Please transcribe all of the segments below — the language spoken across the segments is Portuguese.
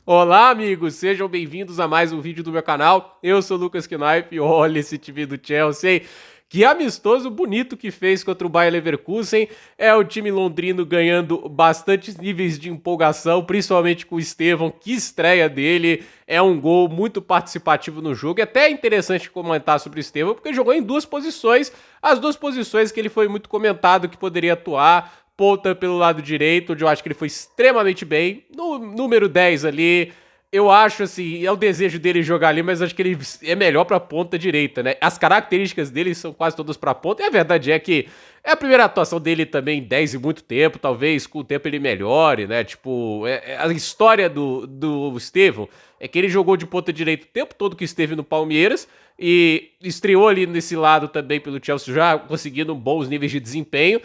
Olá, amigos, sejam bem-vindos a mais um vídeo do meu canal. Eu sou o Lucas Knaip e olha esse time do Chelsea, hein? Que amistoso bonito que fez contra o Bayer Leverkusen. É o time londrino ganhando bastantes níveis de empolgação, principalmente com o Estevão, que estreia dele. É um gol muito participativo no jogo. É até interessante comentar sobre o Estevão, porque jogou em duas posições, as duas posições que ele foi muito comentado que poderia atuar. Ponta pelo lado direito, onde eu acho que ele foi extremamente bem. No número 10 ali, eu acho assim, é o desejo dele jogar ali, mas acho que ele é melhor pra ponta direita, né? As características dele são quase todas pra ponta, e a verdade é que é a primeira atuação dele também em 10 e muito tempo, talvez com o tempo ele melhore, né? Tipo, a história do Estevão é que ele jogou de ponta direita o tempo todo que esteve no Palmeiras, e estreou ali nesse lado também pelo Chelsea, já conseguindo bons níveis de desempenho.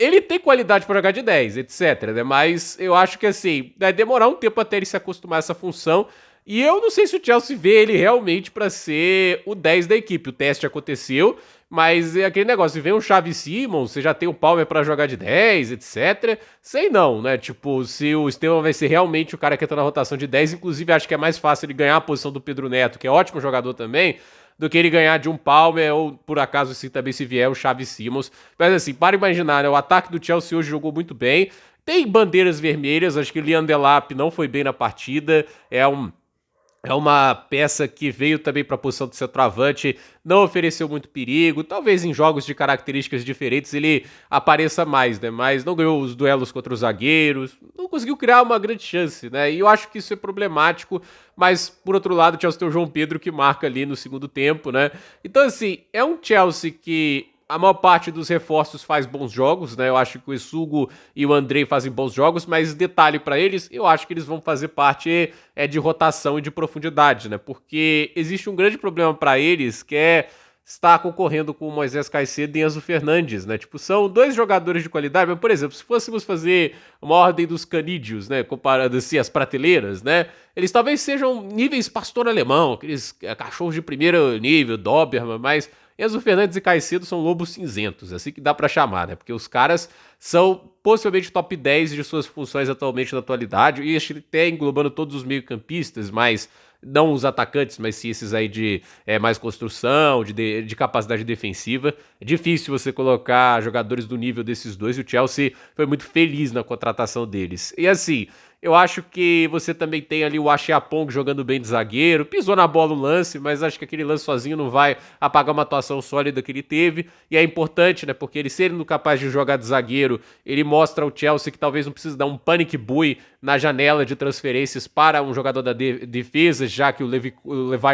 Ele tem qualidade para jogar de 10, etc, né? Mas eu acho que assim, vai demorar um tempo até ele se acostumar a essa função. E eu não sei se o Chelsea vê ele realmente para ser o 10 da equipe. O teste aconteceu, mas é aquele negócio, se vem um Xavi Simons, você já tem o Palmer para jogar de 10, etc. Sei não, né? Tipo, se o Estevão vai ser realmente o cara que entra na rotação de 10, inclusive acho que é mais fácil ele ganhar a posição do Pedro Neto, que é ótimo jogador também, do que ele ganhar de um Palmer ou, por acaso, se também se vier o Xavi Simons. Mas assim, para imaginar, né, o ataque do Chelsea hoje jogou muito bem. Tem bandeiras vermelhas, acho que o Liam Delap não foi bem na partida. É uma peça que veio também para a posição do centroavante, não ofereceu muito perigo. Talvez em jogos de características diferentes ele apareça mais, né? Mas não ganhou os duelos contra os zagueiros, não conseguiu criar uma grande chance, né? E eu acho que isso é problemático. Mas, por outro lado, o Chelsea tem o João Pedro que marca ali no segundo tempo, né? Então, assim, é um Chelsea que a maior parte dos reforços faz bons jogos, né? Eu acho que o Essugo e o Andrei fazem bons jogos, mas detalhe para eles, eu acho que eles vão fazer parte de rotação e de profundidade, né? Porque existe um grande problema para eles que é estar concorrendo com o Moisés Caicedo e Enzo Fernandes, né? Tipo, são dois jogadores de qualidade, mas, por exemplo, se fôssemos fazer uma ordem dos canídeos, né? Comparando assim as prateleiras, né? Eles talvez sejam níveis pastor alemão, aqueles cachorros de primeiro nível, Doberman, mas Enzo Fernandes e Caicedo são lobos cinzentos, assim que dá pra chamar, né? Porque os caras são possivelmente top 10 de suas funções atualmente na atualidade, e acho que até englobando todos os meio-campistas, mas não os atacantes, mas sim esses aí de mais construção, de capacidade defensiva. É difícil você colocar jogadores do nível desses dois, e o Chelsea foi muito feliz na contratação deles. E assim, eu acho que você também tem ali o Acheapong jogando bem de zagueiro, pisou na bola o lance, mas acho que aquele lance sozinho não vai apagar uma atuação sólida que ele teve, e é importante, né, porque ele sendo capaz de jogar de zagueiro, ele mostra ao Chelsea que talvez não precise dar um panic buy na janela de transferências para um jogador da defesa, já que o Levi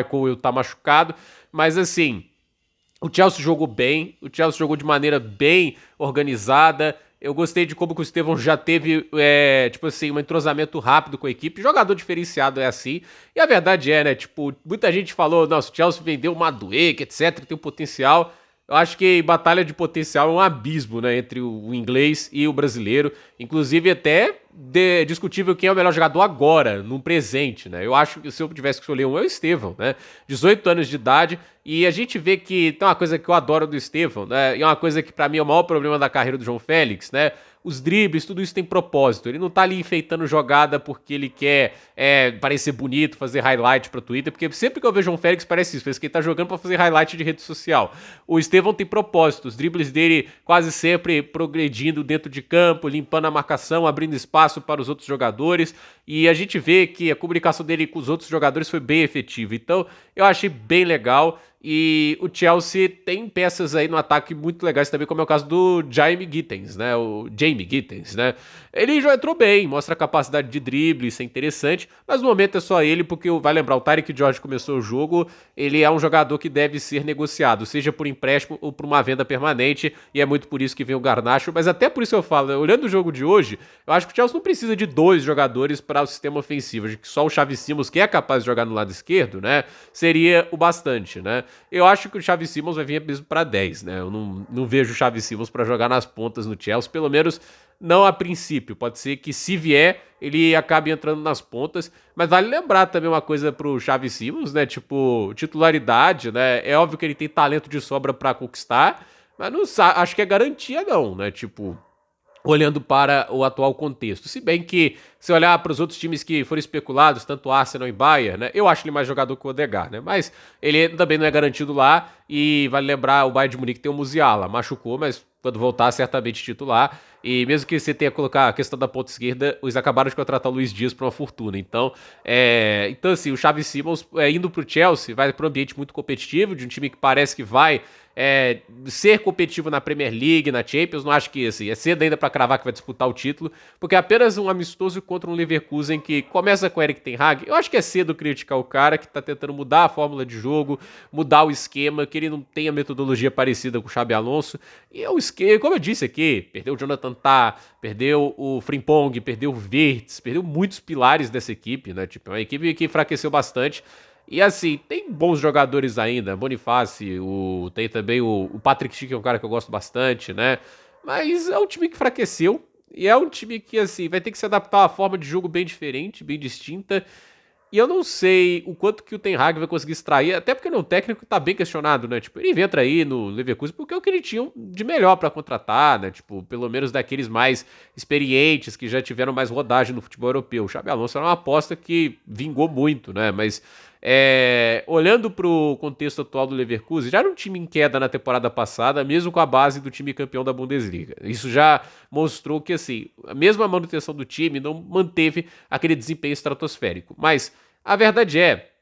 Cole tá machucado, mas assim, o Chelsea jogou bem, o Chelsea jogou de maneira bem organizada. Eu gostei de como o Estevão já teve, tipo assim, um entrosamento rápido com a equipe. Jogador diferenciado é assim. E a verdade é, né? Tipo, muita gente falou, nossa, o Chelsea vendeu o Madueke, etc, que tem um potencial. Eu acho que batalha de potencial é um abismo, né, entre o inglês e o brasileiro. Inclusive, até discutível quem é o melhor jogador agora, no presente, né? Eu acho que se eu tivesse que escolher um, é o Estevão, né? 18 anos de idade, e a gente vê que tem uma coisa que eu adoro do Estevão, né? E é uma coisa que pra mim é o maior problema da carreira do João Félix, né? Os dribles, tudo isso tem propósito. Ele não tá ali enfeitando jogada porque ele quer parecer bonito, fazer highlight pro Twitter, porque sempre que eu vejo o João Félix parece isso, parece que ele tá jogando pra fazer highlight de rede social. O Estevão tem propósito, os dribles dele quase sempre progredindo dentro de campo, limpando a marcação, abrindo espaço para os outros jogadores, e a gente vê que a comunicação dele com os outros jogadores foi bem efetiva. Então, eu achei bem legal. E o Chelsea tem peças aí no ataque muito legais também, como é o caso do Jamie Gittens, né? O Jamie Gittens, né? Ele já entrou bem, mostra a capacidade de drible, isso é interessante, mas no momento é só ele, porque vai lembrar, o Tyreek George começou o jogo, ele é um jogador que deve ser negociado, seja por empréstimo ou por uma venda permanente, e é muito por isso que vem o Garnacho, mas até por isso eu falo, né? Olhando o jogo de hoje, eu acho que o Chelsea não precisa de dois jogadores para o sistema ofensivo, acho que só o Xavi Simons, que é capaz de jogar no lado esquerdo, né? Seria o bastante, né? Eu acho que o Xavi Simons vai vir mesmo para 10, né? Eu não vejo o Xavi Simons para jogar nas pontas no Chelsea, pelo menos não a princípio. Pode ser que se vier, ele acabe entrando nas pontas, mas vale lembrar também uma coisa pro Xavi Simons, né? Tipo, titularidade, né? É óbvio que ele tem talento de sobra para conquistar, mas não acho que é garantia não, né? Tipo, olhando para o atual contexto. Se bem que, se olhar para os outros times que foram especulados, tanto Arsenal e Bayern, né, eu acho ele mais jogador que o Odegaard, né, mas ele também não é garantido lá, e vale lembrar, o Bayern de Munique tem o Musiala, machucou, mas quando voltar, certamente titular, e mesmo que você tenha que colocar a questão da ponta esquerda, eles acabaram de contratar o Luiz Dias por uma fortuna, então assim, o Xavi Simons indo para o Chelsea, vai para um ambiente muito competitivo, de um time que parece que vai ser competitivo na Premier League, na Champions. Não acho que assim, é cedo ainda para cravar que vai disputar o título, porque é apenas um amistoso contra um Leverkusen que começa com o Erik ten Hag. Eu acho que é cedo criticar o cara que tá tentando mudar a fórmula de jogo, mudar o esquema, que ele não tem a metodologia parecida com o Xabi Alonso. E é o esquema, como eu disse aqui, perdeu o Jonathan Tah, perdeu o Frimpong, perdeu o Wirtz, perdeu muitos pilares dessa equipe, né? Tipo, é uma equipe que enfraqueceu bastante. E assim, tem bons jogadores ainda, Boniface, tem também o Patrick Schick, que é um cara que eu gosto bastante, né? Mas é um time que enfraqueceu, e é um time que, assim, vai ter que se adaptar a uma forma de jogo bem diferente, bem distinta, e eu não sei o quanto que o Ten Hag vai conseguir extrair, até porque o técnico tá bem questionado, né? Tipo, ele entra aí no Leverkusen porque é o que ele tinha de melhor pra contratar, né? Tipo, pelo menos daqueles mais experientes, que já tiveram mais rodagem no futebol europeu. O Xabi Alonso era uma aposta que vingou muito, né? Mas olhando pro contexto atual do Leverkusen, já era um time em queda na temporada passada, mesmo com a base do time campeão da Bundesliga. Isso já mostrou que, assim, mesmo a manutenção do time não manteve aquele desempenho estratosférico. Mas a verdade é,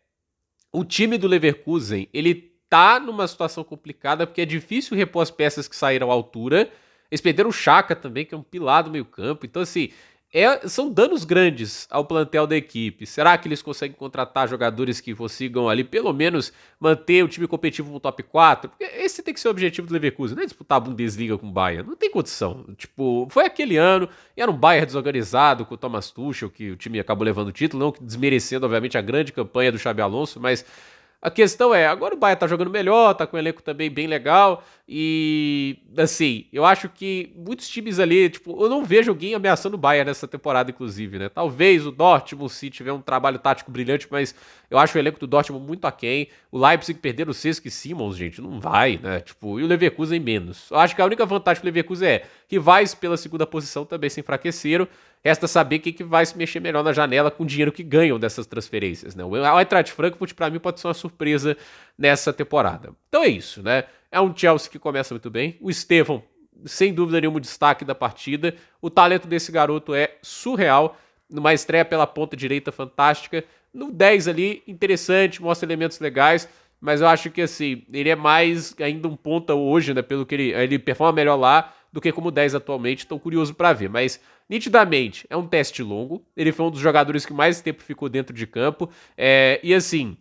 o time do Leverkusen, ele tá numa situação complicada, porque é difícil repor as peças que saíram à altura. Eles perderam o Xhaka também, que é um pilar do meio campo. Então, assim, são danos grandes ao plantel da equipe. Será que eles conseguem contratar jogadores que consigam ali, pelo menos, manter o time competitivo no top 4? Porque esse tem que ser o objetivo do Leverkusen, não é disputar a Bundesliga com o Bayern. Não tem condição. Tipo, foi aquele ano, e era um Bayern desorganizado com o Thomas Tuchel, que o time acabou levando o título, não desmerecendo, obviamente, a grande campanha do Xabi Alonso, mas a questão é, agora o Bayern tá jogando melhor, tá com um elenco também bem legal, e assim, eu acho que muitos times ali, tipo, eu não vejo alguém ameaçando o Bayern nessa temporada, inclusive, né? Talvez o Dortmund, se tiver um trabalho tático brilhante, mas eu acho o elenco do Dortmund muito aquém. O Leipzig perder o Cesc e Simons, gente, não vai, né? Tipo, e o Leverkusen menos. Eu acho que a única vantagem pro Leverkusen é que vai pela segunda posição também se enfraqueceram. Resta saber quem que vai se mexer melhor na janela com o dinheiro que ganham dessas transferências, né? O Eintracht Frankfurt, para mim, pode ser uma surpresa nessa temporada. Então é isso, né? É um Chelsea que começa muito bem. O Estevão, sem dúvida nenhuma, o destaque da partida. O talento desse garoto é surreal. Numa estreia pela ponta direita fantástica. No 10 ali, interessante, mostra elementos legais. Mas eu acho que, assim, ele é mais ainda um ponta hoje, né? Pelo que ele performa melhor lá do que como 10 atualmente. Estou curioso para ver. Mas, nitidamente, é um teste longo. Ele foi um dos jogadores que mais tempo ficou dentro de campo. E, assim,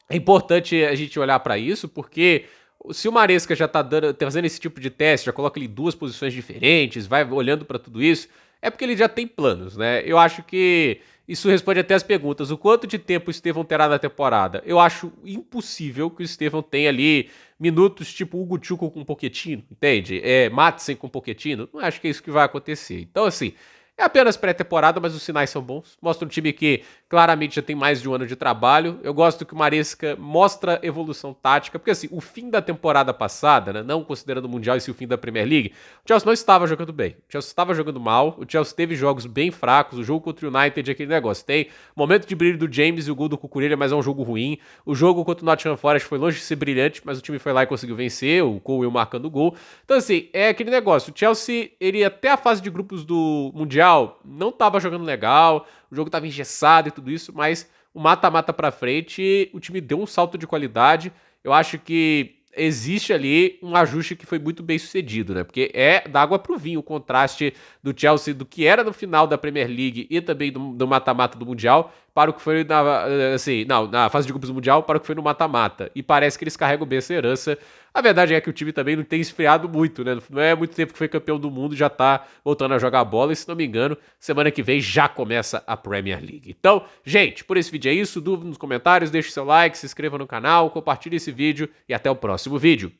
é importante a gente olhar para isso, porque se o Maresca já tá fazendo esse tipo de teste, já coloca ele em duas posições diferentes, vai olhando para tudo isso, é porque ele já tem planos, né? Eu acho que isso responde até as perguntas. O quanto de tempo o Estevão terá na temporada? Eu acho impossível que o Estevão tenha ali minutos tipo Hugo Tchuco com Pochettino, entende? Madsen com Pochettino. Não acho que é isso que vai acontecer. Então, assim, é apenas pré-temporada, mas os sinais são bons. Mostra um time que claramente já tem mais de um ano de trabalho. Eu gosto que o Maresca mostra evolução tática, porque assim, o fim da temporada passada, né, não considerando o Mundial e sim o fim da Premier League, o Chelsea não estava jogando bem. O Chelsea estava jogando mal, o Chelsea teve jogos bem fracos, o jogo contra o United é aquele negócio. Tem momento de brilho do James e o gol do Cucurella, mas é um jogo ruim. O jogo contra o Nottingham Forest foi longe de ser brilhante, mas o time foi lá e conseguiu vencer, o Cole marcando o gol. Então assim, é aquele negócio. O Chelsea, ele até a fase de grupos do Mundial não estava jogando legal, o jogo estava engessado e tudo isso, mas o mata-mata pra frente, o time deu um salto de qualidade. Eu acho que existe ali um ajuste que foi muito bem sucedido, né? Porque é da água pro vinho o contraste do Chelsea, do que era no final da Premier League e também do mata-mata do Mundial, para o que foi na fase de grupos do Mundial, para o que foi no mata-mata. E parece que eles carregam bem essa herança. A verdade é que o time também não tem esfriado muito, né? Não é muito tempo que foi campeão do mundo, já tá voltando a jogar bola. E se não me engano, semana que vem já começa a Premier League. Então, gente, por esse vídeo é isso. Dúvida nos comentários, deixe seu like, se inscreva no canal, compartilhe esse vídeo e até o próximo vídeo.